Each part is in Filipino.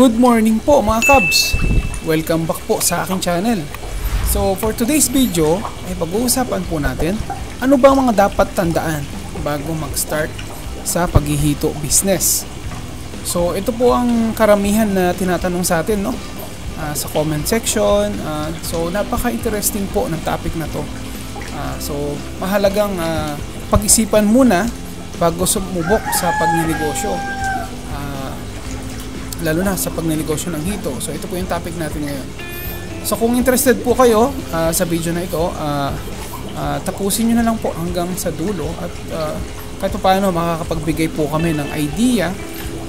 Good morning po mga Cubs! Welcome back po sa aking channel. So for today's video ay pag-uusapan po natin ano ba ang mga dapat tandaan bago mag-start sa paghihito business. So ito po ang karamihan na tinatanong sa atin sa comment section. So napaka-interesting po ng topic na to. So mahalagang pag-isipan muna bago sumubok sa pagninegosyo. Lalo na sa pagnenegosyo ng hito. So ito po yung topic natin ngayon. So kung interested po kayo sa video na ito, tapusin nyo na lang po hanggang sa dulo at kahit paano makakapagbigay po kami ng idea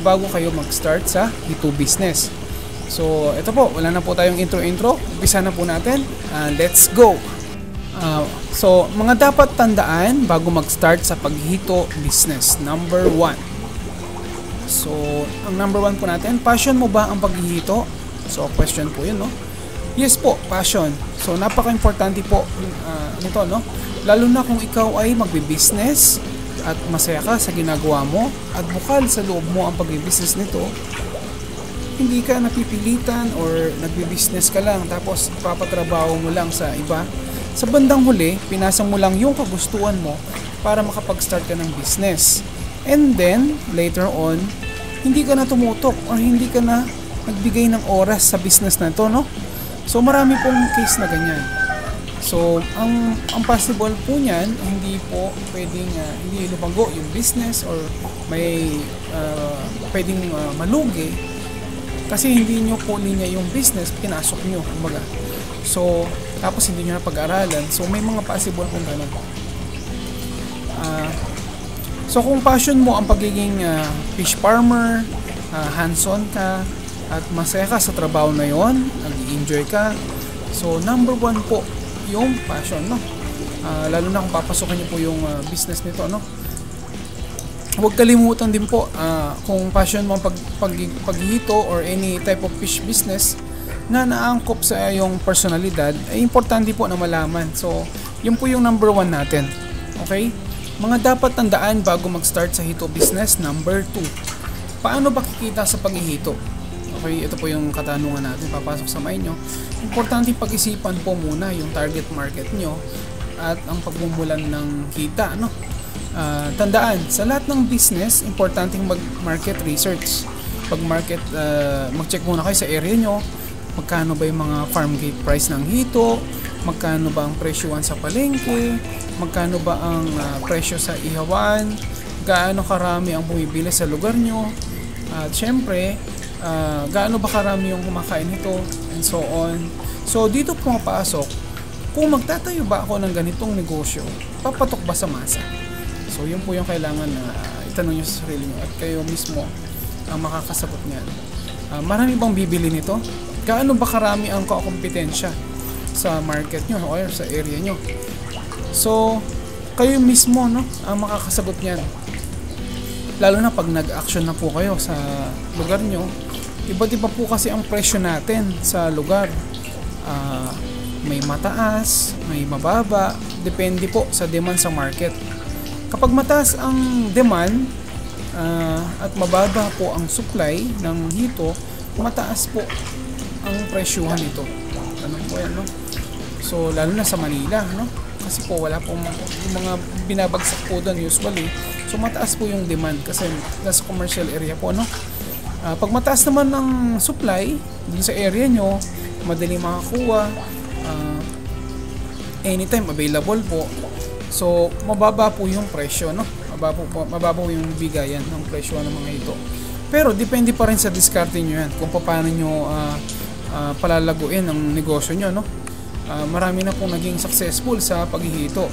bago kayo mag-start sa hito business. So ito po, wala na po tayong intro. Umpisa na po natin. Let's go! So mga dapat tandaan bago mag-start sa paghito business. Number 1. So, ang number 1 po natin, passion mo ba ang paghihito? So, question po yun, Yes po, passion. So, napaka-importante po nito, Lalo na kung ikaw ay magbi-business at masaya ka sa ginagawa mo at bukal sa loob mo ang pagbi-business nito, hindi ka napipilitan or nagbi-business ka lang tapos papatrabaho mo lang sa iba. Sa bandang huli, pinasa mo lang yung kagustuhan mo para makapag-start ka ng business. And then, later on, hindi ka na tumutok or hindi ka na nagbigay ng oras sa business na ito, So, marami pong case na ganyan. So, ang possible po niyan, hindi po pwedeng, hindi lumago yung business or may pwedeng malugi kasi hindi nyo po linya yung business, pinasok nyo, kumbaga. So, tapos hindi nyo na pag-aralan. So, may mga possible pong ganun. So kung passion mo ang pagiging fish farmer, hands-on ka, at masaya ka sa trabaho na yon, nag-enjoy ka, so number 1 po yung passion, lalo na kung papasokin niyo po yung business nito, Huwag kalimutan din po kung passion mo ang paghihito or any type of fish business na naangkop sa iyong personalidad, ay importante po na malaman. So yun po yung number 1 natin. Okay? Mga dapat tandaan bago mag-start sa hito business. Number 2. Paano ba kikita sa paghihito? Okay, ito po yung katanungan natin. Papasok sa mind nyo. Importante pag-isipan po muna yung target market nyo at ang pagmumulan ng kita. Tandaan, sa lahat ng business, importanteng mag-market research. Mag-check muna kayo sa area nyo. Magkano ba yung mga farm gate price ng hito? Magkano ba ang presyuhan sa palengke? Magkano ba ang presyo sa ihawan? Gaano karami ang bumibili sa lugar nyo? At syempre, gaano ba karami yung kumakain nito? And so on. So dito pumapasok, kung magtatayo ba ako ng ganitong negosyo, papatok ba sa masa? So yun po yung kailangan na itanong nyo sa sarili nyo at kayo mismo ang makakasagot niyan. Marami bang bibili nito? Gaano ba karami ang kakompetensya sa market nyo or sa area nyo? So, kayo mismo ang makakasagot niyan. Lalo na pag nag-action na po kayo sa lugar nyo, iba't iba po kasi ang presyo natin sa lugar. May mataas, may mababa, depende po sa demand sa market. Kapag mataas ang demand at mababa po ang supply ng hito, mataas po ang presyuhan nito. Ano po yan, So, lalo na sa Manila, Kasi po wala pong yung mga binabagsak po doon usually. So mataas po yung demand kasi nasa commercial area po, Pag mataas naman ng supply dun sa area nyo, madali makakuha, anytime available po. So mababa po yung presyo, Mababa po yung bigayan ng presyo ng mga ito. Pero depende pa rin sa diskarte nyo yan kung paano nyo palalaguin ang negosyo nyo, marami na pong naging successful sa paghihito.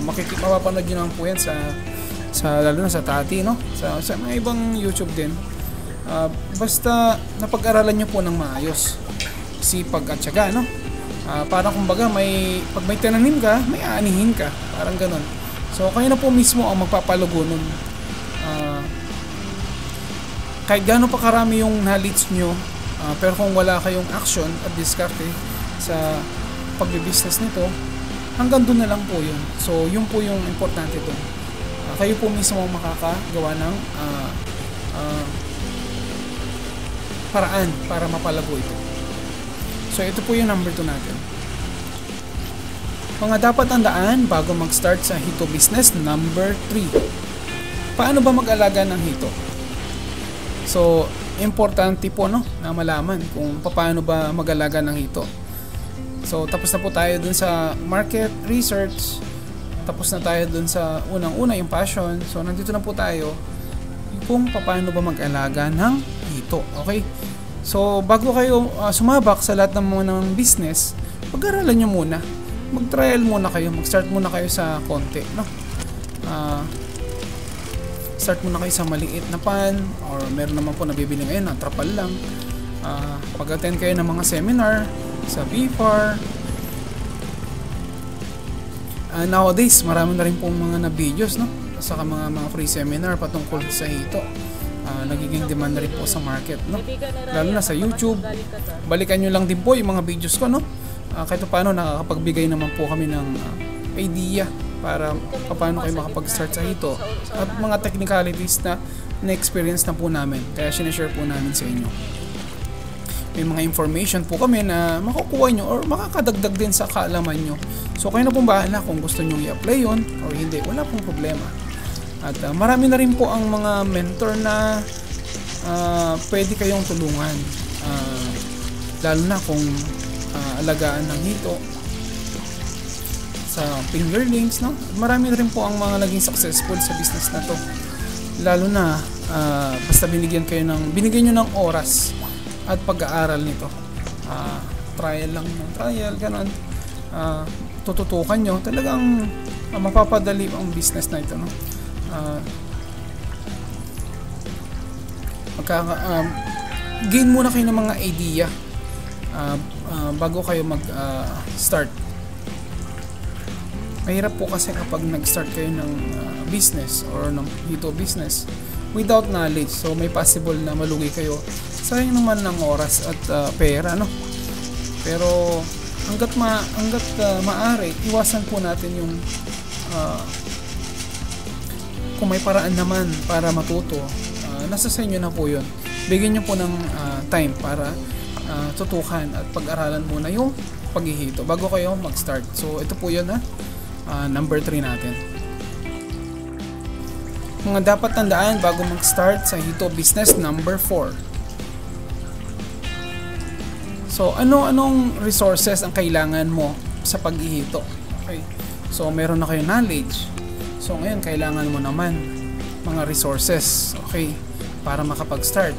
Mapapanood nyo naman po yan sa lalo na sa Tati, sa mga ibang YouTube din. Basta napag-aralan nyo po ng maayos, sipag at syaga, parang kumbaga pag may tinanim ka, may aanihin ka, parang ganun. So kayo na po mismo ang magpapalugo nun. Kahit gaano pa karami yung knowledge nyo, pero kung wala kayong action at diskarte sa pagbe-business nito, hanggang doon na lang po yun. So yun po yung importante doon. Kayo po mismo makakagawa ng paraan para mapalago ito. So ito po yung number 2 natin. Mga dapat tandaan bago mag-start sa hito business, number 3. Paano ba mag-alaga ng hito? So, importante po na malaman kung paano ba mag-alaga ng hito. So, tapos na po tayo dun sa market research. Tapos na tayo dun sa unang-una yung passion. So, nandito na po tayo kung paano ba mag-alaga ng hito. Okay? So, bago kayo sumabak sa lahat ng business, pag-aralan nyo muna. Mag-trial muna kayo, mag-start muna kayo sa konti, start muna kayo sa maliit na pan, or meron naman po nabibili ngayon na trapal lang. Pag-attend kayo ng mga seminar sa BFAR. Nowadays, marami na rin po mga na-videos, saka mga free seminar patungkol sa hito. Nagiging demand na rin po sa market, lalo na sa YouTube. Balikan nyo lang din po yung mga videos ko, kahit paano nakakapagbigay naman po kami ng idea para paano kayo makapag-start sa hito at mga technicalities na experience na po namin, kaya sinashare po namin sa inyo. May mga information po kami na makukuha nyo or makakadagdag din sa kaalaman nyo. So kayo na pong bahala kung gusto nyo i-apply yun or hindi, wala pong problema. At marami na rin po ang mga mentor na pwede kayong tulungan, lalo na kung alagaan ng hito sa fingerlings, marami na rin po ang mga naging successful sa business na to, lalo na basta binigyan nyo ng oras at pag-aaral nito. Trial lang ng trial, ganun. Tututukan nyo, talagang mapapadali ang business na ito, gain muna kayo ng mga idea bago kayo mag-start. Mahirap po kasi kapag nag-start kayo ng business or ng hito business without knowledge. So may possible na malugi kayo. Sayang naman ng oras at pera, Pero hanggat maaari, iwasan po natin yung kung may paraan naman para matuto, nasa sa inyo na po yun. Bigyan nyo po ng time para tutukan at pag-aralan muna yung paghihito bago kayo mag-start. So ito po yun, number 3 natin. Mga dapat tandaan bago mag-start sa hito business, number 4. So anong resources ang kailangan mo sa paghihito? Okay. So meron na kayo knowledge. So ngayon kailangan mo naman mga resources, okay, para makapag-start.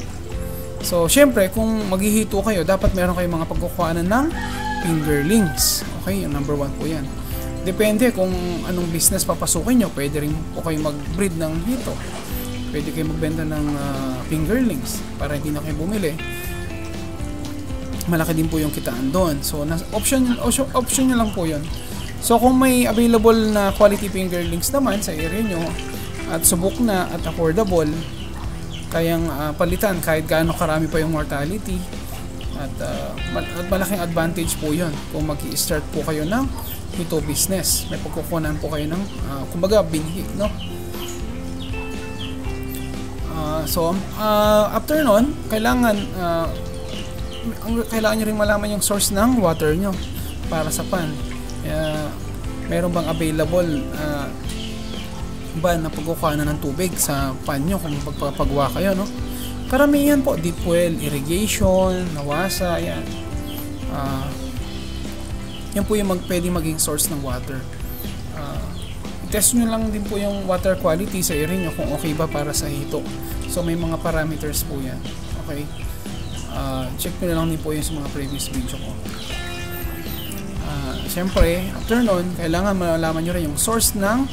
So, syempre, kung maghihito kayo, dapat meron kayong mga pagkukuhanan ng fingerlings. Okay, yung number 1 po yan. Depende kung anong business papasukin nyo. Pwede rin po kayo mag-breed ng hito. Pwede kayo magbenta ng fingerlings para hindi na kayo bumili. Malaki din po yung kitaan doon. So, option nyo lang po yun. So, kung may available na quality fingerlings naman sa area nyo at subok na at affordable, kayang palitan kahit gaano karami pa yung mortality, at malaking advantage po yun kung mag-i-start po kayo ng hito business. May pagkukunan po kayo ng kumbaga binhi, so after nun, kailangan nyo rin malaman yung source ng water nyo para sa pan. Meron bang available ba na pagkukuhanan ng tubig sa panyo kung magpapagawa kayo, Karamihan po, deep well, irrigation, nawasa, yan. Yan po yung pwede maging source ng water. I-test nyo lang din po yung water quality sa area nyo kung okay ba para sa hito. So may mga parameters po yan. Okay? Check nyo lang din po yun sa mga previous video ko. Siyempre, after nun, kailangan malaman nyo rin yung source ng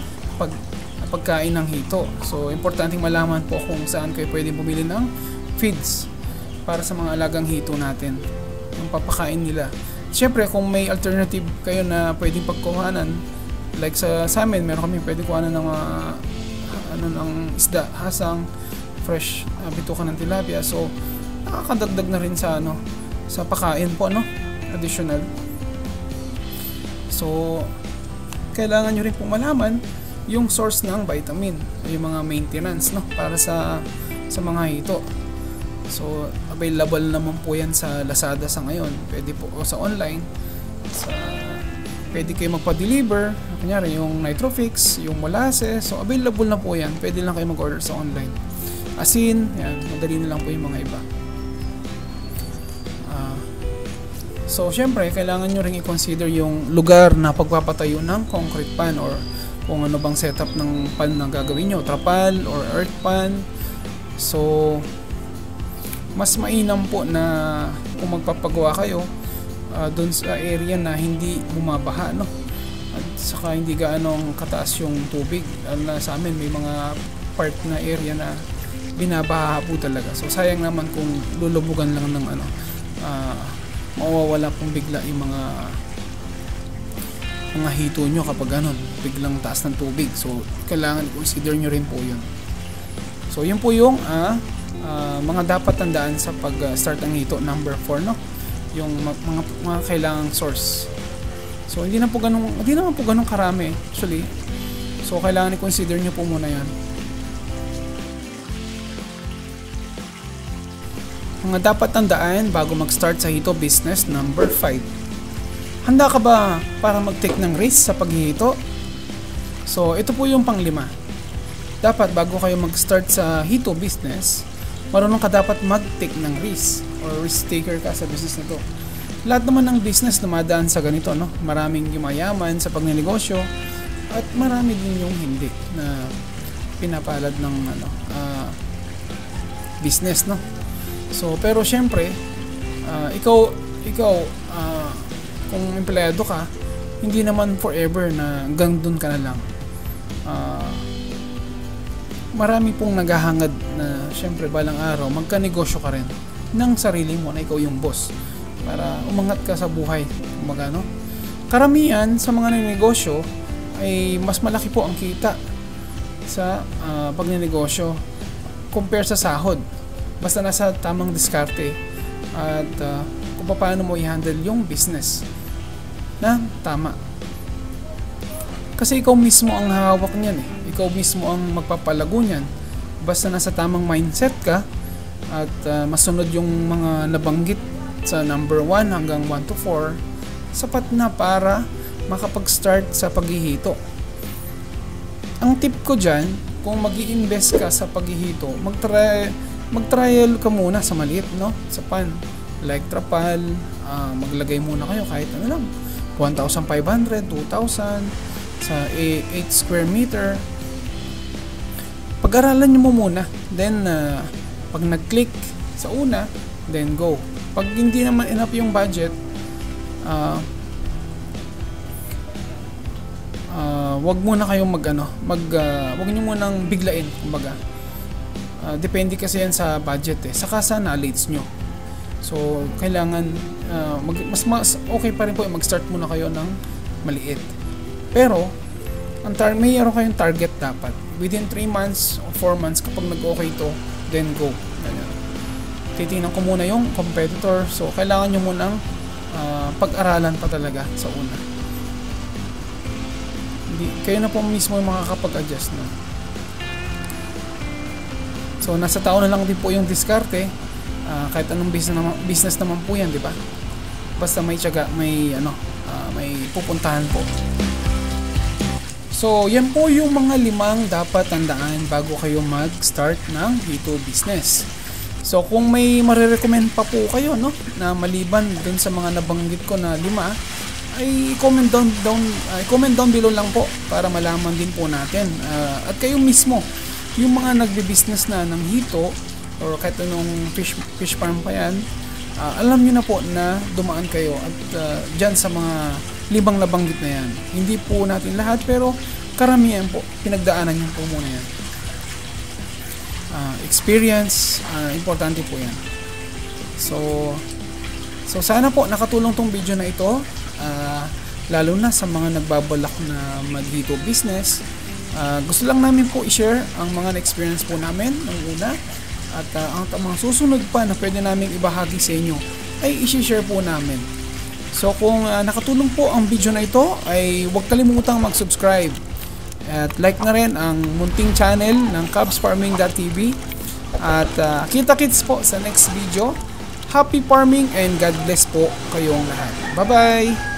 pagkain ng hito. So, importanteng malaman po kung saan kayo pwedeng bumili ng feeds para sa mga alagang hito natin. Yung papakain nila. Siyempre, kung may alternative kayo na pwedeng pagkuhanan, like sa amin, meron kami pwedeng kuhanan ng ng isda, hasang, fresh bitukan ng tilapia. So, nakakadagdag na rin sa sa pakain po, additional. So, kailangan nyo rin po malaman yung source ng vitamin, yung mga maintenance, para sa mga hito. So, available naman po yan sa Lazada sa ngayon. Pwede po o sa online. Pwede kayo magpa-deliver. Kunyari yung Nitrofix, yung molasses. So available na po yan. Pwede lang kayo mag-order sa online. Asin, yan, madali na lang po yung mga iba. So syempre, kailangan nyo rin i-consider yung lugar na pagpapatayo ng concrete pan or kung ano bang setup ng pan na gagawin nyo, trapal or earth pan. So mas mainam po na kung magpapagawa kayo doon sa area na hindi bumabaha, no? At saka hindi gaano kataas yung tubig. Sa amin may mga part na area na binabaha po talaga. So sayang naman kung lulubugan lang ng mawawala pong bigla yung mga hito nyo kapag biglang taas ng tubig. So kailangan consider nyo rin po yun. So yun po yung mga dapat tandaan sa pag start ng hito. Number 4, no? Yung mga kailangang source. So hindi naman po ganun karami actually. So kailangan i-consider nyo po muna yan. Mga dapat tandaan bago mag-start sa hito business. Number 5. Handa ka ba para mag-take ng risk sa paghihito? So ito po yung pang-5. Dapat bago kayo mag-start sa hito business, marunong ka dapat mag-take ng risk or risk taker ka sa business na to. Lahat naman ng business dumadaan sa ganito, no? Maraming yumayaman sa pagnenegosyo at marami din yung hindi na pinapalad ng business, no? So pero syempre, ikaw kung empleyado ka, hindi naman forever na hanggang dun ka na lang. Marami pong naghahangad na syempre balang araw magkanegosyo ka rin ng sarili mo na ikaw yung boss para umangat ka sa buhay. Kumbaga, no? Karamihan sa mga negosyo ay mas malaki po ang kita sa pagnenegosyo compare sa sahod. Basta nasa tamang diskarte at kung paano mo i-handle yung business na tama. Kasi ikaw mismo ang hawak niyan eh. Ikaw mismo ang magpapalago niyan. Basta nasa tamang mindset ka at masunod yung mga nabanggit sa number 1 hanggang 1 to 4, sapat na para makapag-start sa paghihito. Ang tip ko dyan, kung mag-i-invest ka sa paghihito, mag-trial ka muna sa maliit, no? Sa pan. Like trapal, maglagay muna kayo kahit ano lang. 1,500, 2,000 sa 8 square meter. Pag-aralan nyo mo muna. Then, pag nag-click sa una, then go. Pag hindi naman enough yung budget, wag muna kayong wag nyo munang biglain, kumbaga. Depende kasi yan sa budget eh. Saka sa knowledge nyo. So, kailangan mas okay pa rin po mag-start muna kayo ng maliit. Pero, mayroon kayong target dapat. Within 3 months or 4 months, kapag nag-okay to, then go. Ganyan. Titingnan ko muna yung competitor. So, kailangan nyo munang pag-aralan pa talaga sa una. Kayo na po mismo yung makakapag-adjust na. So nasa tao na lang din po yung diskarte. Kahit anong business naman po yan, di ba? Basta may tiyaga, may pupuntahan po. So yan po yung mga 5 dapat tandaan bago kayo mag-start ng hito business. So kung may marirecommend pa po kayo, no, na maliban dun sa mga nabanggit ko na 5, ay comment down below lang po para malaman din po natin. At kayo mismo, yung mga nagbe-business na ng hito or kahit anong fish farm pa yan, alam nyo na po na dumaan kayo at dyan sa mga 5 nabanggit na yan. Hindi po natin lahat pero karamihan po, pinagdaanan nyo po muna yan. Experience, importante po yan. So sana po nakatulong tong video na ito. Lalo na sa mga nagbabalak na mag-hito business. Gusto lang namin po i-share ang mga na-experience po namin ng una at ang mga susunod pa na pwede namin ibahagi sa inyo ay i-share po namin. So kung nakatulong po ang video na ito ay huwag kalimutang mag-subscribe at like na rin ang munting channel ng CubsFarming.tv At kita-kits po sa next video. Happy farming and God bless po kayong lahat. Bye-bye!